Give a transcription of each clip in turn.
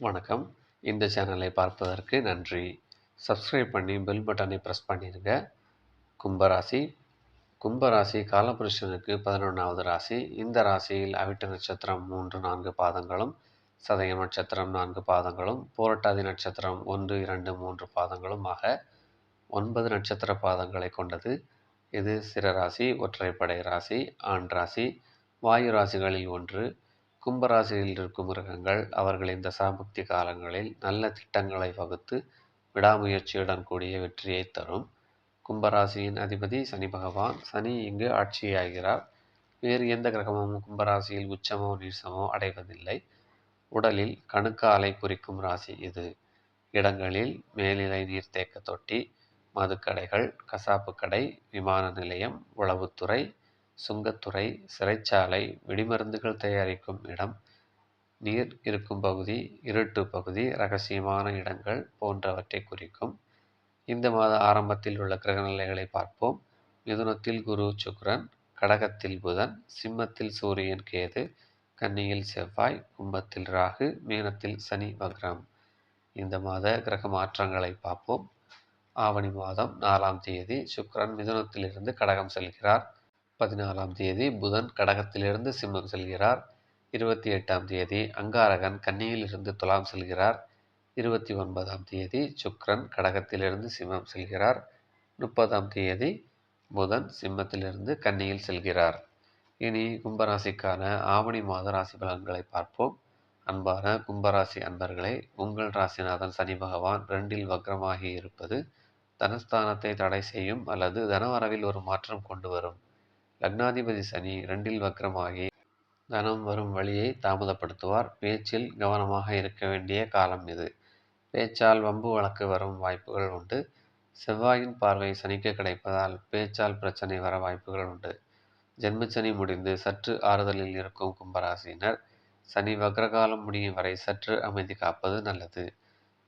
வணக்கம். இந்த சேனலை பார்ப்பதற்கு நன்றி. சப்ஸ்கிரைப் பண்ணி பெல் பட்டனை பிரஸ் பண்ணிடுங்க. கும்பராசி. கும்பராசி காலபுருஷனுக்கு 11வது ராசி. இந்த ராசியில் அவிட்ட நட்சத்திரம் 3, 4 பாதங்களும், சதயம் நட்சத்திரம் 4 பாதங்களும், பூரட்டாதி நட்சத்திரம் 1, 2, 3 பாதங்களும் ஆக 9 நட்சத்திர பாதங்களை கொண்டது. இது சிரராசி, ஒற்றைப்படை ராசி, ஆண் ராசி, வாயு ராசிகளில் ஒன்று. கும்பராசியில் இருக்கும் கிரகங்கள் அவர்களின் தசாபுக்தி காலங்களில் நல்ல திட்டங்களை வகுத்து விடாமுயற்சியுடன் கூடிய வெற்றியை தரும். கும்பராசியின் அதிபதி சனி பகவான். சனி இங்கு ஆட்சியாகிறார். வேறு எந்த கிரகமும் கும்பராசியில் உச்சமோ நீசமோ அடைவதில்லை. உடலில் கணுக்காலை குறிக்கும் ராசி இது. இடங்களில் மேல்நிலை நீர்த்தேக்க தொட்டி, மதுக்கடைகள், கசாப்பு கடை, விமான நிலையம், உளவுத்துறை, சுங்கத்துறை, சிறைச்சாலை, வெடிமருந்துகள் தயாரிக்கும் இடம், நீர் இருக்கும் பகுதி, இருட்டு பகுதி, இரகசியமான இடங்கள் போன்றவற்றை குறிக்கும். இந்த மாத ஆரம்பத்தில் உள்ள கிரகநிலைகளை பார்ப்போம். மிதுனத்தில் குரு சுக்கிரன், கடகத்தில் புதன், சிம்மத்தில் சூரியன் கேது, கன்னியில் செவ்வாய், கும்பத்தில் ராகு, மீனத்தில் சனி வக்ரம். இந்த மாத கிரக மாற்றங்களை பார்ப்போம். ஆவணி மாதம் 4ஆம் தேதி சுக்கிரன் மிதுனத்திலிருந்து கடகம் செல்கிறார். 14ஆம் தேதி புதன் கடகத்திலிருந்து சிம்மம் செல்கிறார். 28ஆம் தேதி அங்காரகன் கன்னியிலிருந்து துலாம் செல்கிறார். 29ஆம் தேதி சுக்கிரன் கடகத்திலிருந்து சிம்மம் செல்கிறார். 30ஆம் தேதி புதன் சிம்மத்திலிருந்து கன்னியில் செல்கிறார். இனி கும்பராசிக்கான ஆவணி மாத ராசி பலன்களை பார்ப்போம். அன்பான கும்பராசி அன்பர்களே, உங்கள் ராசிநாதன் சனி பகவான் 2இல் வக்ரமாகி இருப்பது தனஸ்தானத்தை தடை செய்யும் அல்லது தனவரவில் ஒரு மாற்றம் கொண்டு வரும். லக்னாதிபதி சனி 2இல் வக்ரமாகி தனம் வரும் வழியை தாமதப்படுத்துவார். பேச்சில் கவனமாக இருக்க வேண்டிய காலம் இது. பேச்சால் வம்பு வழக்கு வரும் வாய்ப்புகள் உண்டு. செவ்வாயின் பார்வை சனிக்கு கிடைப்பதால் பேச்சால் பிரச்சனை வர வாய்ப்புகள் உண்டு. ஜென்மச்சனி முடிந்து சற்று ஆறுதலில் இருக்கும் கும்பராசியினர் சனி வக்ரகாலம் முடியும் வரை சற்று அமைதி காப்பது நல்லது.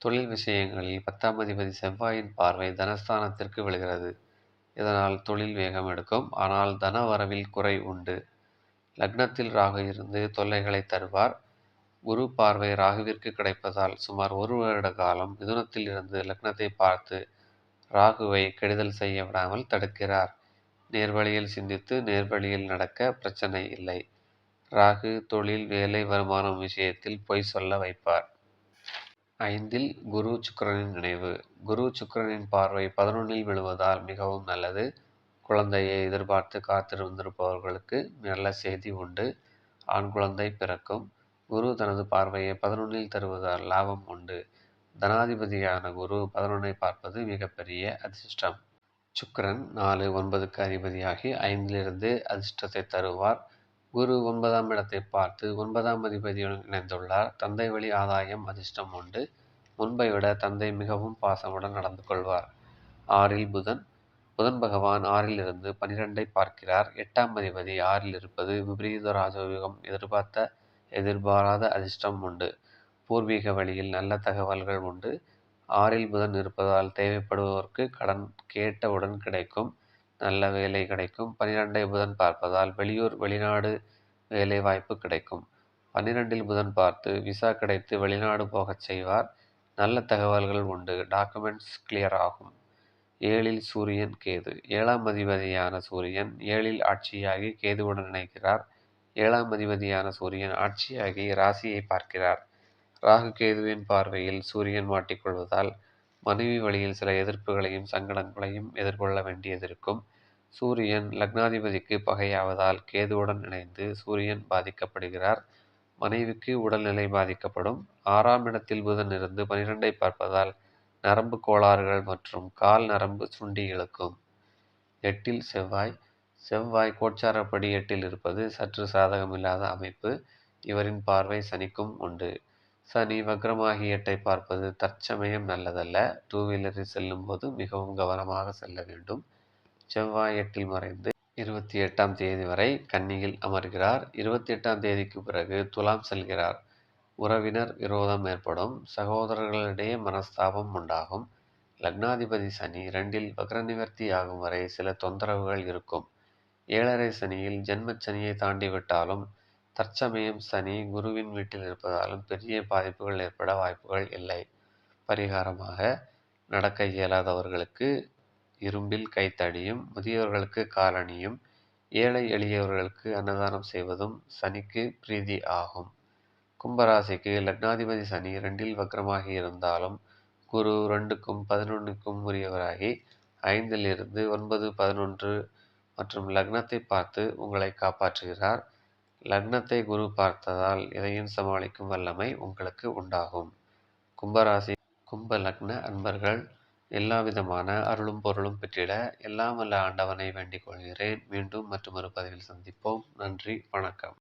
தொழில் விஷயங்களில் 10ஆம் அதிபதி செவ்வாயின் பார்வை தனஸ்தானத்திற்கு விழுகிறது. இதனால் தொழில் வேகம் எடுக்கும். ஆனால் தன வரவில் குறை உண்டு. லக்னத்தில் ராகு இருந்து தொல்லைகளை தருவார். குரு பார்வை ராகுவிற்கு கிடைப்பதால் சுமார் 1 வருட காலம் மிதுனத்தில் இருந்து லக்னத்தை பார்த்து ராகுவை கெடுதல் செய்ய விடாமல் தடுக்கிறார். நேர்வழியில் சிந்தித்து நேர்வழியில் நடக்க பிரச்சனை இல்லை. ராகு தொழில், வேலை, வருமானம் விஷயத்தில் பொய் சொல்ல வைப்பார். 5இல் குரு சுக்கிரனின் நினைவு. குரு சுக்கிரனின் பார்வை 11இல் விழுவதால் மிகவும் நல்லது. குழந்தையை எதிர்பார்த்து காத்திருந்திருப்பவர்களுக்கு நல்ல செய்தி உண்டு. ஆண் குழந்தை பிறக்கும். குரு தனது பார்வையை 11இல் தருவதால் லாபம் உண்டு. தனாதிபதியான குரு 11ஐ பார்ப்பது மிகப்பெரிய அதிர்ஷ்டம். சுக்கிரன் 4, 9க்கு அதிபதியாகி 5இலிருந்து அதிர்ஷ்டத்தை தருவார். குரு 9ஆம் இடத்தை பார்த்து 9ஆம் அதிபதியுடன் இணைந்துள்ளார். தந்தை வழி ஆதாயம், அதிர்ஷ்டம் உண்டு. முன்பை விட தந்தை மிகவும் பாசமுடன் நடந்து கொள்வார். 6இல் புதன். புதன் பகவான் 6இல் இருந்து 12ஐ பார்க்கிறார். 8ஆம் அதிபதி 6இல் இருப்பது விபரீத ராஜயோகம். எதிர்பாராத அதிர்ஷ்டம் உண்டு. பூர்வீக வழியில் நல்ல தகவல்கள் உண்டு. 6இல் புதன் இருப்பதால் தேவைப்படுவோருக்கு கடன் கேட்டவுடன் கிடைக்கும். நல்ல வேலை கிடைக்கும். 12ஐ புதன் பார்ப்பதால் வெளியூர், வெளிநாடு வேலை வாய்ப்பு கிடைக்கும். 12இல் புதன் பார்த்து விசா கிடைத்து வெளிநாடு போகச் செய்வார். நல்ல தகவல்கள் உண்டு. டாக்குமெண்ட்ஸ் கிளியர் ஆகும். 7இல் சூரியன் கேது. 7ஆம் அதிபதியான சூரியன் 7இல் ஆட்சியாகி கேதுவுடன் இணைகிறார். 7ஆம் அதிபதியான சூரியன் ஆட்சியாகி ராசியை பார்க்கிறார். ராகு கேதுவின் பார்வையில் சூரியன் மாட்டிக்கொள்வதால் மனைவி வழியில் சில எதிர்ப்புகளையும் சங்கடங்களையும் எதிர்கொள்ள வேண்டியதிருக்கும். சூரியன் லக்னாதிபதிக்கு பகையாவதால் கேதுவுடன் இணைந்து சூரியன் பாதிக்கப்படுகிறார். மனைவிக்கு உடல்நிலை பாதிக்கப்படும். 6ஆம் இடத்தில் புதன் இருந்து 12ஐ பார்ப்பதால் நரம்பு கோளாறுகள் மற்றும் கால் நரம்பு சுண்டி இழுக்கும். 8இல் செவ்வாய். செவ்வாய் கோச்சாரப்படி 8இல் இருப்பது சற்று சாதகமில்லாத அமைப்பு. இவரின் பார்வை சனிக்கும் உண்டு. சனி வக்ரமாகி 8ஐ பார்ப்பது தற்சமயம் நல்லதல்ல. 2 வீலரில் செல்லும் போது மிகவும் கவனமாக செல்ல வேண்டும். செவ்வாய் 8இல் மறைந்து 28ஆம் தேதி வரை கன்னியில் அமர்கிறார். 28ஆம் தேதிக்கு பிறகு துலாம் செல்கிறார். உறவினர் விரோதம் ஏற்படும். சகோதரர்களிடையே மனஸ்தாபம் உண்டாகும். லக்னாதிபதி சனி 2இல் வக்ர நிவர்த்தி ஆகும் வரை சில தொந்தரவுகள் இருக்கும். 7.5 சனியில் ஜென்மச்சனியை தாண்டிவிட்டாலும் தற்சமயம் சனி குருவின் வீட்டில் இருப்பதாலும் பெரிய பாதிப்புகள் ஏற்பட வாய்ப்புகள் இல்லை. பரிகாரமாக, நடக்க இயலாதவர்களுக்கு இரும்பில் கைத்தடியும், முதியவர்களுக்கு காலணியும், ஏழை எளியவர்களுக்கு அன்னதானம் செய்வதும் சனிக்கு பிரீதி ஆகும். கும்பராசிக்கு லக்னாதிபதி சனி 2ல் வக்ரமாகி இருந்தாலும் குரு 2க்கும் 11க்கும் உரியவராகி 5ல் இருந்து 9, 11 மற்றும் லக்னத்தை பார்த்து உங்களை காப்பாற்றுகிறார். லக்னத்தை குரு பார்த்ததால் எதையும் சமாளிக்கும் வல்லமை உங்களுக்கு உண்டாகும். கும்பராசி கும்ப லக்ன அன்பர்கள் எல்லாவிதமான அருளும் பொருளும் பெற்றிட எல்லாம் வல்ல ஆண்டவனை வேண்டிக் கொள்கிறேன். மீண்டும் மற்றொரு பதிவில் சந்திப்போம். நன்றி, வணக்கம்.